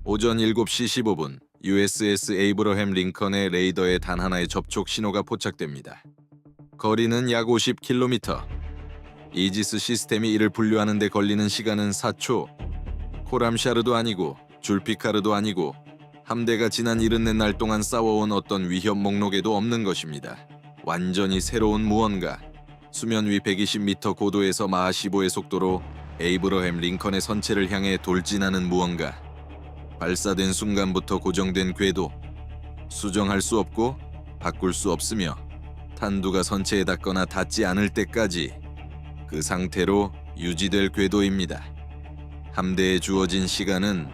오전 7시 15분 USS 에이브러햄 링컨의 레이더에 단 하나의 접촉 신호가 포착됩니다. 거리는 약 50km. 이지스 시스템이 이를 분류하는 데 걸리는 시간은 4초. 코람샤르도 아니고 줄피카르도 아니고 함대가 지난 74날 동안 싸워온 어떤 위협 목록에도 없는 것입니다. 완전히 새로운 무언가. 수면 위 120m 고도에서 마하 15의 속도로 에이브러햄 링컨의 선체를 향해 돌진하는 무언가. 발사된 순간부터 고정된 궤도. 수정할 수 없고 바꿀 수 없으며 탄두가 선체에 닿거나 닿지 않을 때까지 그 상태로 유지될 궤도입니다. 함대에 주어진 시간은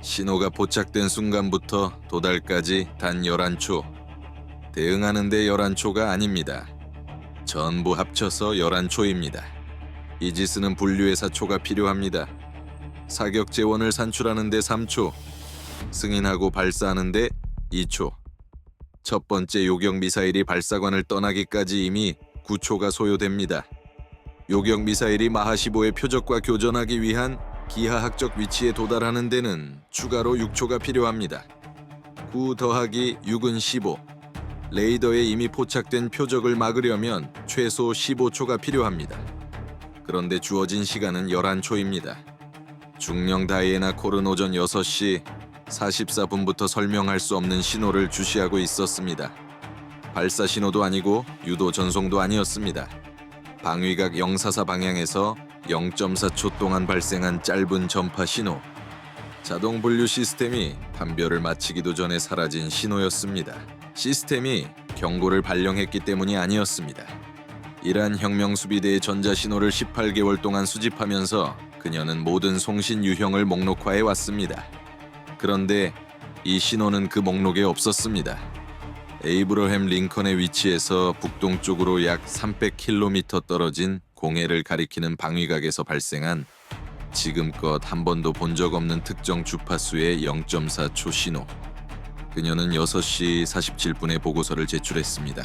신호가 포착된 순간부터 도달까지 단 11초. 대응하는데 11초가 아닙니다. 전부 합쳐서 11초입니다. 이지스는 분류회사 초가 필요합니다. 사격 재원을 산출하는데 3초. 승인하고 발사하는데 2초. 첫 번째 요격 미사일이 발사관을 떠나기까지 이미 9초가 소요됩니다. 요격 미사일이 마하 15의 표적과 교전하기 위한 기하학적 위치에 도달하는 데는 추가로 6초가 필요합니다. 9 더하기 6은 15. 레이더에 이미 포착된 표적을 막으려면 최소 15초가 필요합니다. 그런데 주어진 시간은 11초입니다. 중령 다이애나 콜은 오전 6시 44분부터 설명할 수 없는 신호를 주시하고 있었습니다. 발사 신호도 아니고 유도 전송도 아니었습니다. 방위각 044 방향에서 0.4초 동안 발생한 짧은 전파 신호. 자동 분류 시스템이 판별을 마치기도 전에 사라진 신호였습니다. 시스템이 경고를 발령했기 때문이 아니었습니다. 이란 혁명수비대의 전자신호를 18개월 동안 수집하면서 그녀는 모든 송신 유형을 목록화해 왔습니다. 그런데 이 신호는 그 목록에 없었습니다. 에이브러햄 링컨의 위치에서 북동쪽으로 약 300km 떨어진 공해를 가리키는 방위각에서 발생한 지금껏 한 번도 본 적 없는 특정 주파수의 0.4초 신호. 그녀는 6시 47분에 보고서를 제출했습니다.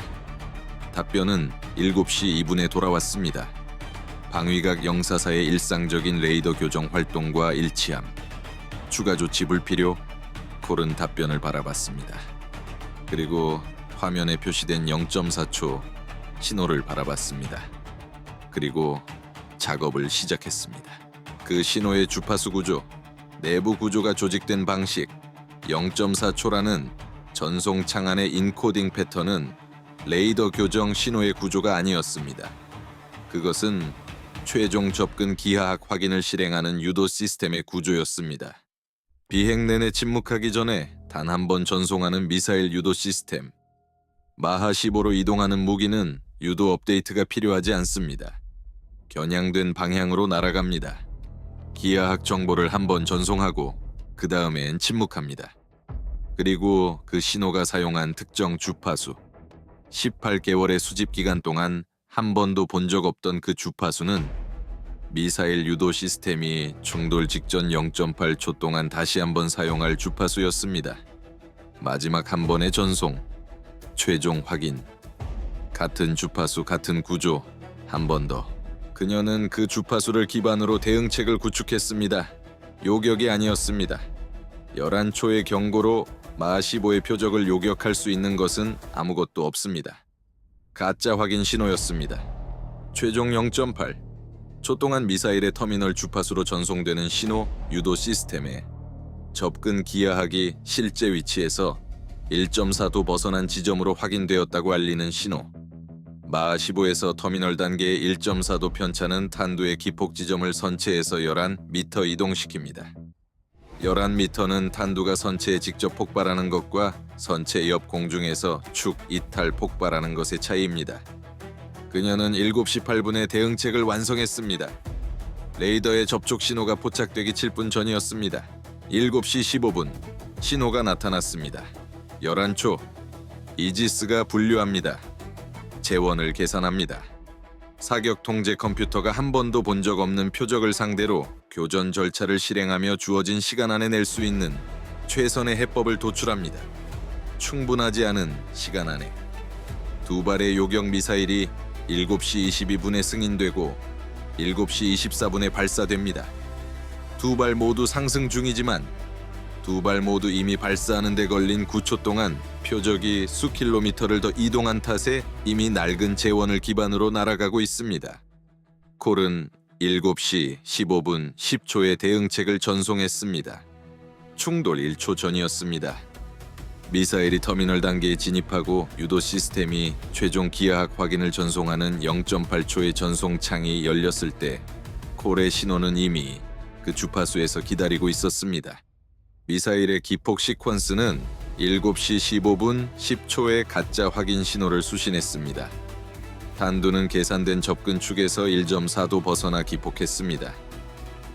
답변은 7시 2분에 돌아왔습니다. 방위각 044의 일상적인 레이더 교정 활동과 일치함. 추가 조치 불필요. 콜은 답변을 바라봤습니다. 그리고 화면에 표시된 0.4초 신호를 바라봤습니다. 그리고 작업을 시작했습니다. 그 신호의 주파수 구조, 내부 구조가 조직된 방식, 0.4초라는 전송 창안의 인코딩 패턴은 레이더 교정 신호의 구조가 아니었습니다. 그것은 최종 접근 기하학 확인을 실행하는 유도 시스템의 구조였습니다. 비행 내내 침묵하기 전에 단 한 번 전송하는 미사일 유도 시스템. 마하 15로 이동하는 무기는 유도 업데이트가 필요하지 않습니다. 겨냥된 방향으로 날아갑니다. 기하학 정보를 한 번 전송하고 그 다음엔 침묵합니다. 그리고 그 신호가 사용한 특정 주파수. 18개월의 수집 기간 동안 한 번도 본 적 없던 그 주파수는 미사일 유도 시스템이 충돌 직전 0.8초 동안 다시 한번 사용할 주파수였습니다. 마지막 한 번의 전송, 최종 확인. 같은 주파수, 같은 구조, 한 번 더. 그녀는 그 주파수를 기반으로 대응책을 구축했습니다. 요격이 아니었습니다. 11초의 경고로 마하 15의 표적을 요격할 수 있는 것은 아무것도 없습니다. 가짜 확인 신호였습니다. 최종 0.8초 동안 미사일의 터미널 주파수로 전송되는 신호 유도 시스템에 접근 기하학이 실제 위치에서 1.4도 벗어난 지점으로 확인되었다고 알리는 신호. 마하 15에서 터미널 단계의 1.4도 편차는 탄두의 기폭 지점을 선체에서 11m 이동시킵니다. 11m는 탄두가 선체에 직접 폭발하는 것과 선체 옆 공중에서 축 이탈 폭발하는 것의 차이입니다. 그녀는 7시 8분에 대응책을 완성했습니다. 레이더의 접촉 신호가 포착되기 7분 전이었습니다. 7시 15분 신호가 나타났습니다. 11초. 이지스가 분류합니다. 재원을 계산합니다. 사격 통제 컴퓨터가 한 번도 본 적 없는 표적을 상대로 교전 절차를 실행하며 주어진 시간 안에 낼 수 있는 최선의 해법을 도출합니다. 충분하지 않은 시간 안에 두 발의 요격 미사일이 7시 22분에 승인되고 7시 24분에 발사됩니다. 두 발 모두 상승 중이지만 두 발 모두 이미 발사하는 데 걸린 9초 동안 표적이 수 킬로미터를 더 이동한 탓에 이미 낡은 재원을 기반으로 날아가고 있습니다. 콜은 7시 15분 10초에 대응책을 전송했습니다. 충돌 1초 전이었습니다. 미사일이 터미널 단계에 진입하고 유도 시스템이 최종 기하학 확인을 전송하는 0.8초의 전송창이 열렸을 때 콜의 신호는 이미 그 주파수에서 기다리고 있었습니다. 미사일의 기폭 시퀀스는 7시 15분 10초에 가짜 확인 신호를 수신했습니다. 탄두는 계산된 접근 축에서 1.4도 벗어나 기폭했습니다.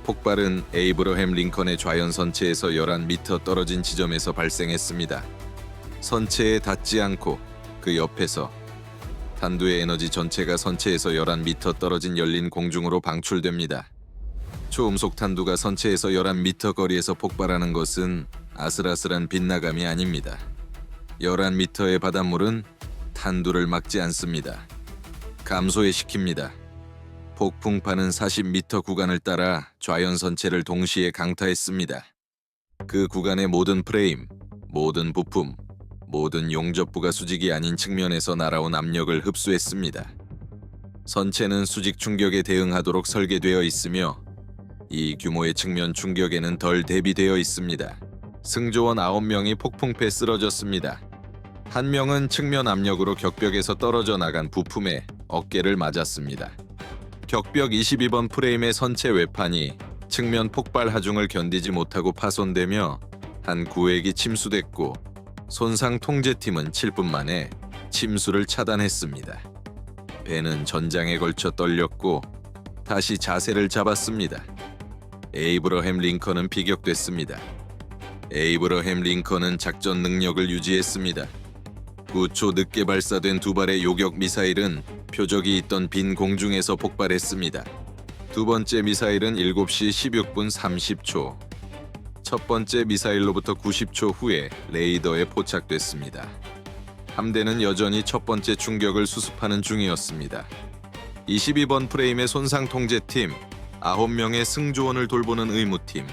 폭발은 에이브러햄 링컨의 좌연 선체에서 11m 떨어진 지점에서 발생했습니다. 선체에 닿지 않고 그 옆에서 탄두의 에너지 전체가 선체에서 11m 떨어진 열린 공중으로 방출됩니다. 초음속 탄두가 선체에서 11m 거리에서 폭발하는 것은 아슬아슬한 빗나감이 아닙니다. 11m의 바닷물은 탄두를 막지 않습니다. 감소시킵니다. 폭풍파는 40m 구간을 따라 좌연 선체를 동시에 강타했습니다. 그 구간의 모든 프레임, 모든 부품, 모든 용접부가 수직이 아닌 측면에서 날아온 압력을 흡수했습니다. 선체는 수직 충격에 대응하도록 설계되어 있으며 이 규모의 측면 충격에는 덜 대비되어 있습니다. 승조원 9명이 폭풍패 쓰러졌습니다. 한 명은 측면 압력으로 격벽에서 떨어져 나간 부품에 어깨를 맞았습니다. 격벽 22번 프레임의 선체 외판이 측면 폭발 하중을 견디지 못하고 파손되며 한 구획이 침수됐고 손상 통제팀은 7분 만에 침수를 차단했습니다. 배는 전장에 걸쳐 떨렸고 다시 자세를 잡았습니다. 에이브러햄 링컨은 피격됐습니다. 에이브러햄 링컨은 작전 능력을 유지했습니다. 9초 늦게 발사된 두 발의 요격 미사일은 표적이 있던 빈 공중에서 폭발했습니다. 두 번째 미사일은 7시 16분 30초. 첫 번째 미사일로부터 90초 후에 레이더에 포착됐습니다. 함대는 여전히 첫 번째 충격을 수습하는 중이었습니다. 22번 프레임의 손상 통제팀, 9명의 승조원을 돌보는 의무팀,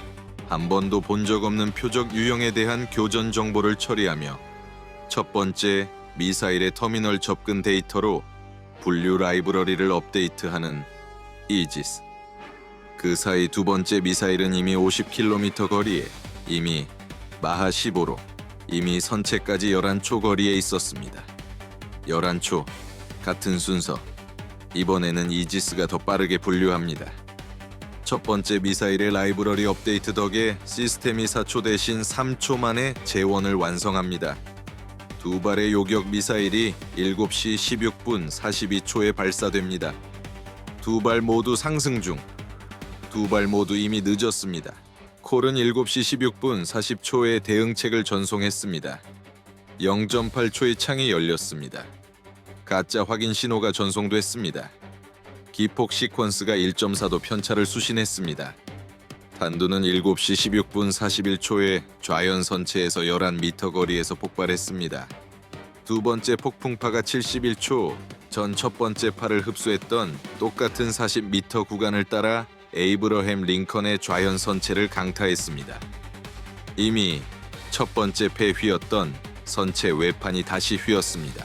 한 번도 본 적 없는 표적 유형에 대한 교전 정보를 처리하며 첫 번째 미사일의 터미널 접근 데이터로 분류 라이브러리를 업데이트하는 이지스. 그 사이 두 번째 미사일은 이미 50km 거리에 이미 마하 15로 이미 선체까지 11초 거리에 있었습니다. 11초, 같은 순서. 이번에는 이지스가 더 빠르게 분류합니다. 첫 번째 미사일의 라이브러리 업데이트 덕에 시스템이 4초 대신 3초 만에 재원을 완성합니다. 두 발의 요격 미사일이 7시 16분 42초에 발사됩니다. 두 발 모두 상승 중. 두 발 모두 이미 늦었습니다. 콜은 7시 16분 40초에 대응책을 전송했습니다. 0.8초의 창이 열렸습니다. 가짜 확인 신호가 전송됐습니다. 기폭 시퀀스가 1.4도 편차를 수신했습니다. 탄두는 7시 16분 41초에 좌연 선체에서 11m 거리에서 폭발했습니다. 두 번째 폭풍파가 71초 전 첫 번째 파를 흡수했던 똑같은 40m 구간을 따라 에이브러햄 링컨의 좌연 선체를 강타했습니다. 이미 첫 번째 패 휘었던 선체 외판이 다시 휘었습니다.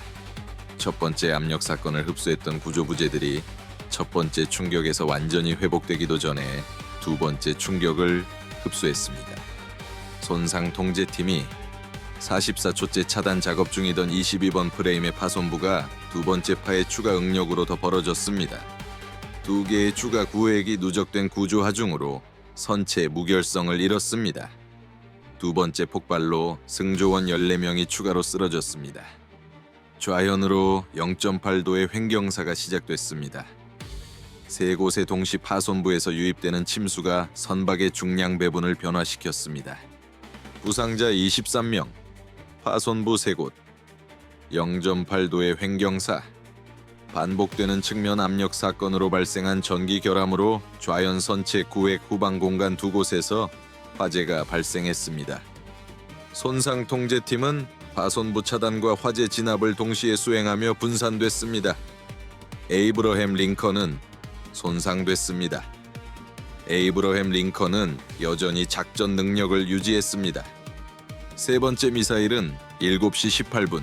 첫 번째 압력 사건을 흡수했던 구조부재들이 첫 번째 충격에서 완전히 회복되기도 전에 두 번째 충격을 흡수했습니다. 손상 통제팀이 44초째 차단 작업 중이던 22번 프레임의 파손부가 두 번째 파의 추가 응력으로 더 벌어졌습니다. 두 개의 추가 구획이 누적된 구조 하중으로 선체 무결성을 잃었습니다. 두 번째 폭발로 승조원 14명이 추가로 쓰러졌습니다. 좌현으로 0.8도의 횡경사가 시작됐습니다. 세 곳의 동시 파손부에서 유입되는 침수가 선박의 중량 배분을 변화시켰습니다. 부상자 23명, 파손부 3곳, 0.8도의 횡경사, 반복되는 측면 압력 사건으로 발생한 전기 결함으로 좌연 선체 구획 후방 공간 2곳에서 화재가 발생했습니다. 손상 통제팀은 파손부 차단과 화재 진압을 동시에 수행하며 분산됐습니다. 에이브러햄 링컨은 손상됐습니다. 에이브러햄 링컨은 여전히 작전 능력을 유지했습니다. 세 번째 미사일은 7시 18분,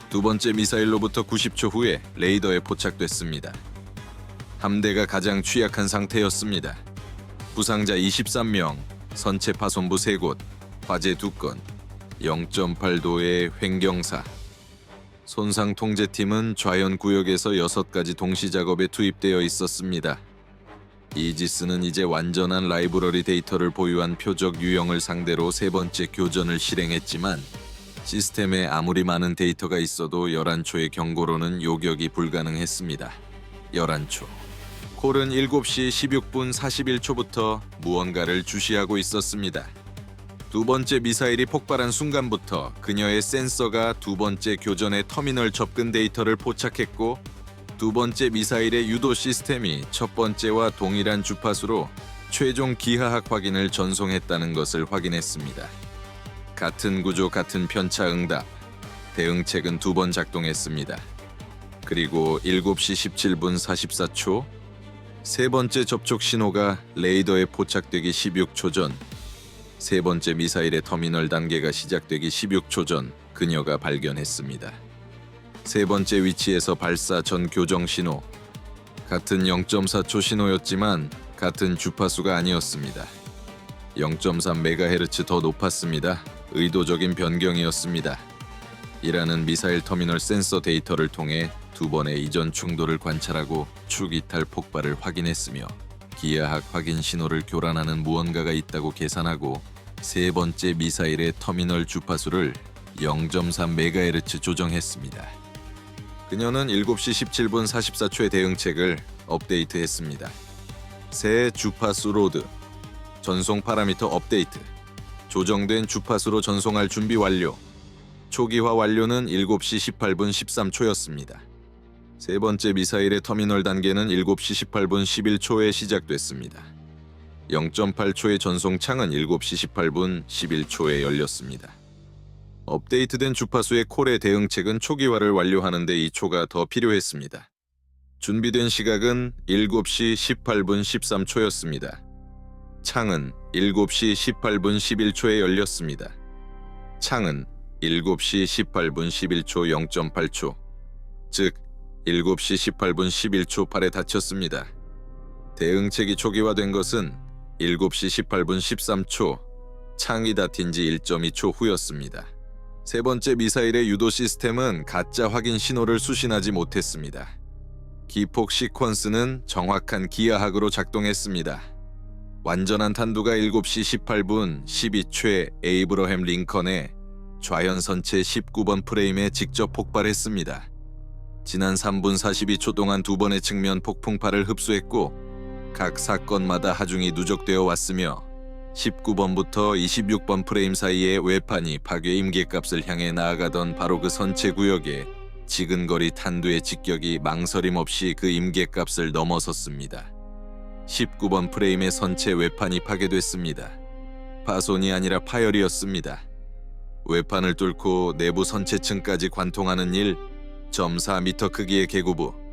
두 번째 미사일로부터 90초 후에 레이더에 포착됐습니다. 함대가 가장 취약한 상태였습니다. 부상자 23명, 선체 파손부 3곳, 화재 2건, 0.8도의 횡경사. 손상 통제팀은 좌연 구역에서 6가지 동시 작업에 투입되어 있었습니다. 이지스는 이제 완전한 라이브러리 데이터를 보유한 표적 유형을 상대로 세 번째 교전을 실행했지만 시스템에 아무리 많은 데이터가 있어도 11초의 경고로는 요격이 불가능했습니다. 11초. 콜은 7시 16분 41초부터 무언가를 주시하고 있었습니다. 두 번째 미사일이 폭발한 순간부터 그녀의 센서가 두 번째 교전의 터미널 접근 데이터를 포착했고 두 번째 미사일의 유도 시스템이 첫 번째와 동일한 주파수로 최종 기하학 확인을 전송했다는 것을 확인했습니다. 같은 구조 같은 편차 응답. 대응책은 2번 작동했습니다. 그리고 7시 17분 44초 세 번째 접촉 신호가 레이더에 포착되기 16초 전 세 번째 미사일의 터미널 단계가 시작되기 16초 전 그녀가 발견했습니다. 세 번째 위치에서 발사 전 교정 신호. 같은 0.4초 신호였지만 같은 주파수가 아니었습니다. 0.3MHz 더 높았습니다. 의도적인 변경이었습니다. 이라는 미사일 터미널 센서 데이터를 통해 두 번의 이전 충돌을 관찰하고 축 이탈 폭발을 확인했으며 기하학 확인 신호를 교란하는 무언가가 있다고 계산하고 세 번째 미사일의 터미널 주파수를 0.3MHz 조정했습니다. 그녀는 7시 17분 44초의 대응책을 업데이트했습니다. 새 주파수 로드, 전송 파라미터 업데이트, 조정된 주파수로 전송할 준비 완료. 초기화 완료는 7시 18분 13초였습니다. 세 번째 미사일의 터미널 단계는 7시 18분 11초에 시작됐습니다. 0.8초의 전송 창은 7시 18분 11초에 열렸습니다. 업데이트된 주파수의 콜의 대응책은 초기화를 완료하는 데 2초가 더 필요했습니다. 준비된 시각은 7시 18분 13초였습니다. 창은 7시 18분 11초에 열렸습니다. 창은 7시 18분 11초 0.8초, 즉 7시 18분 11초 8에 닫혔습니다. 대응책이 초기화된 것은 7시 18분 13초, 창이 닫힌 지 1.2초 후였습니다. 세 번째 미사일의 유도 시스템은 가짜 확인 신호를 수신하지 못했습니다. 기폭 시퀀스는 정확한 기하학으로 작동했습니다. 완전한 탄두가 7시 18분 12초에 에이브러햄 링컨의 좌현 선체 19번 프레임에 직접 폭발했습니다. 지난 3분 42초 동안 두 번의 측면 폭풍파를 흡수했고 각 사건마다 하중이 누적되어 왔으며 19번부터 26번 프레임 사이의 외판이 파괴 임계값을 향해 나아가던 바로 그 선체 구역에 지근거리 탄두의 직격이 망설임 없이 그 임계값을 넘어섰습니다. 19번 프레임의 선체 외판이 파괴됐습니다. 파손이 아니라 파열이었습니다. 외판을 뚫고 내부 선체층까지 관통하는 1.4m 크기의 개구부.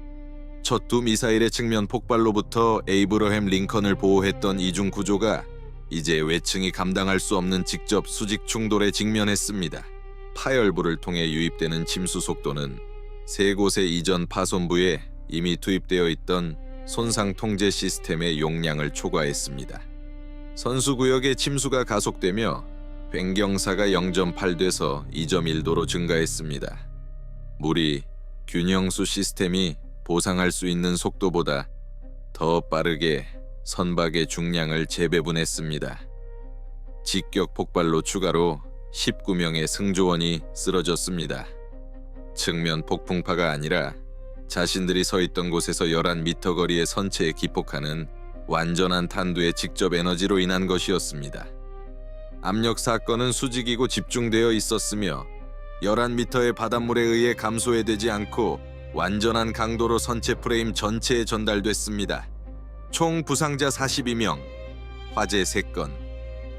첫 두 미사일의 측면 폭발로부터 에이브러햄 링컨을 보호했던 이중 구조가 이제 외층이 감당할 수 없는 직접 수직 충돌에 직면했습니다. 파열부를 통해 유입되는 침수 속도는 세 곳의 이전 파손부에 이미 투입되어 있던 손상 통제 시스템의 용량을 초과했습니다. 선수구역의 침수가 가속되며 횡경사가 0.8돼서 2.1도로 증가했습니다. 물이 균형수 시스템이 보상할 수 있는 속도보다 더 빠르게 선박의 중량을 재배분했습니다. 직격 폭발로 추가로 19명의 승조원이 쓰러졌습니다. 측면 폭풍파가 아니라 자신들이 서 있던 곳에서 11m 거리의 선체에 기폭하는 완전한 탄두의 직접 에너지로 인한 것이었습니다. 압력 사건은 수직이고 집중되어 있었으며 11m의 바닷물에 의해 감소되지 않고 완전한 강도로 선체 프레임 전체에 전달됐습니다. 총 부상자 42명, 화재 3건,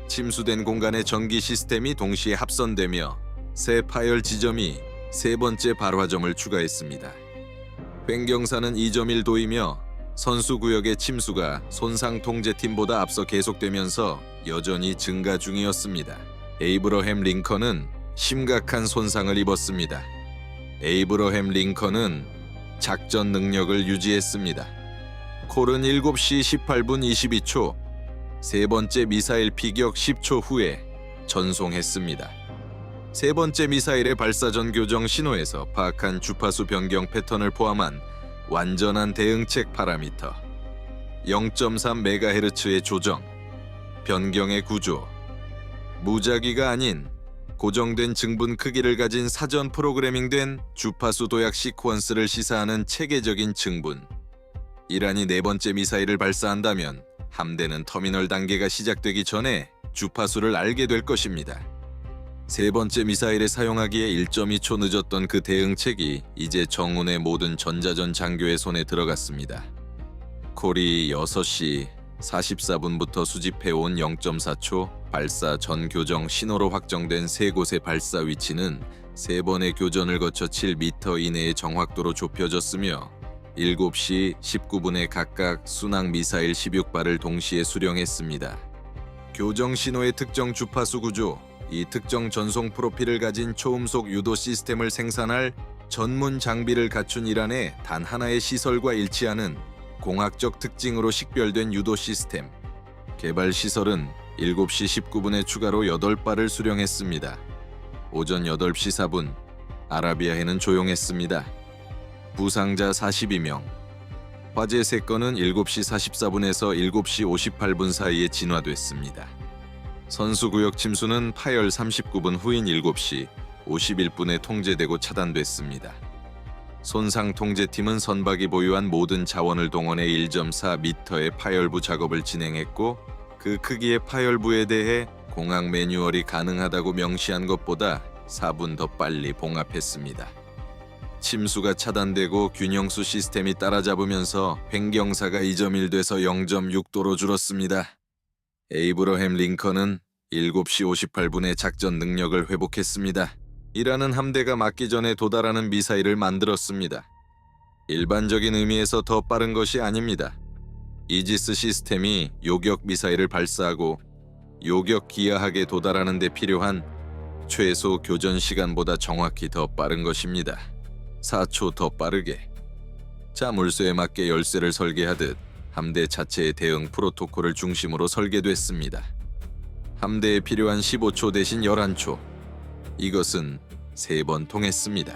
침수된 공간의 전기 시스템이 동시에 합선되며 새 파열 지점이 세 번째 발화점을 추가했습니다. 횡경사는 2.1도이며 선수구역의 침수가 손상 통제팀보다 앞서 계속되면서 여전히 증가 중이었습니다. 에이브러햄 링컨은 심각한 손상을 입었습니다. 에이브러햄 링컨은 작전 능력을 유지했습니다. 콜은 7시 18분 22초, 세 번째 미사일 피격 10초 후에 전송했습니다. 세 번째 미사일의 발사 전 교정 신호에서 파악한 주파수 변경 패턴을 포함한 완전한 대응책 파라미터, 0.3MHz의 조정, 변경의 구조, 무작위가 아닌 고정된 증분 크기를 가진 사전 프로그래밍된 주파수 도약 시퀀스를 시사하는 체계적인 증분. 이란이 네 번째 미사일을 발사한다면 함대는 터미널 단계가 시작되기 전에 주파수를 알게 될 것입니다. 세 번째 미사일에 사용하기에 1.2초 늦었던 그 대응책이 이제 정운의 모든 전자전 장교의 손에 들어갔습니다. 콜이 6시 44분부터 수집해온 0.4초 발사 전 교정 신호로 확정된 세 곳의 발사 위치는 세 번의 교전을 거쳐 7m 이내의 정확도로 좁혀졌으며 7시 19분에 각각 순항 미사일 16발을 동시에 수령했습니다. 교정 신호의 특정 주파수 구조, 이 특정 전송 프로필을 가진 초음속 유도 시스템을 생산할 전문 장비를 갖춘 이란의 단 하나의 시설과 일치하는 공학적 특징으로 식별된 유도 시스템. 개발 시설은 7시 19분에 추가로 8발을 수령했습니다. 오전 8시 4분, 아라비아해는 조용했습니다. 부상자 42명. 화재 3건은 7시 44분에서 7시 58분 사이에 진화됐습니다. 선수구역 침수는 파열 39분 후인 7시 51분에 통제되고 차단됐습니다. 손상 통제팀은 선박이 보유한 모든 자원을 동원해 1.4m의 파열부 작업을 진행했고, 그 크기의 파열부에 대해 공학 매뉴얼이 가능하다고 명시한 것보다 4분 더 빨리 봉합했습니다. 침수가 차단되고 균형수 시스템이 따라잡으면서 횡경사가 2.1돼서 0.6도로 줄었습니다. 에이브러햄 링컨은 7시 58분에 작전 능력을 회복했습니다. 이란은 함대가 맞기 전에 도달하는 미사일을 만들었습니다. 일반적인 의미에서 더 빠른 것이 아닙니다. 이지스 시스템이 요격 미사일을 발사하고 요격 기하학에 도달하는 데 필요한 최소 교전 시간보다 정확히 더 빠른 것입니다. 4초 더 빠르게. 자물쇠에 맞게 열쇠를 설계하듯 함대 자체의 대응 프로토콜을 중심으로 설계됐습니다. 함대에 필요한 15초 대신 11초. 이것은 3번 통했습니다.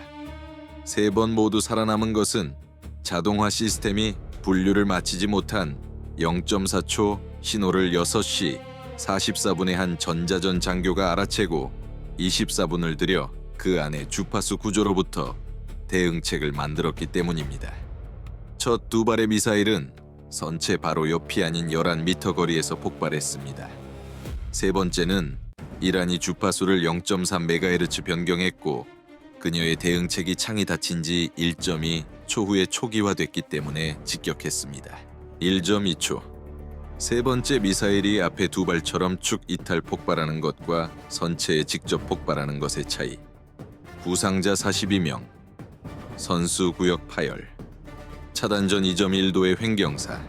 3번 모두 살아남은 것은 자동화 시스템이 분류를 마치지 못한 0.4초 신호를 6시 44분에 한 전자전 장교가 알아채고 24분을 들여 그 안에 주파수 구조로부터 대응책을 만들었기 때문입니다. 첫 2발의 미사일은 선체 바로 옆이 아닌 11m 거리에서 폭발했습니다. 세 번째는 이란이 주파수를 0.3MHz 변경했고, 그녀의 대응책이 창이 닫힌 지 1.2초 후에 초기화됐기 때문에 직격했습니다. 1.2초. 세 번째 미사일이 앞에 2발처럼 축 이탈 폭발하는 것과 선체에 직접 폭발하는 것의 차이. 부상자 42명. 선수 구역 파열. 차단전 2.1도의 횡경사.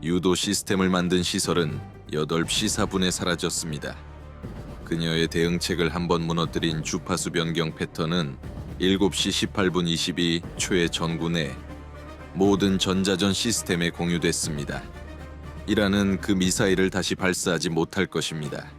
유도 시스템을 만든 시설은 8시 4분에 사라졌습니다. 그녀의 대응책을 한번 무너뜨린 주파수 변경 패턴은 7시 18분 22초의 전구 내 모든 전자전 시스템에 공유됐습니다. 이란은 그 미사일을 다시 발사하지 못할 것입니다.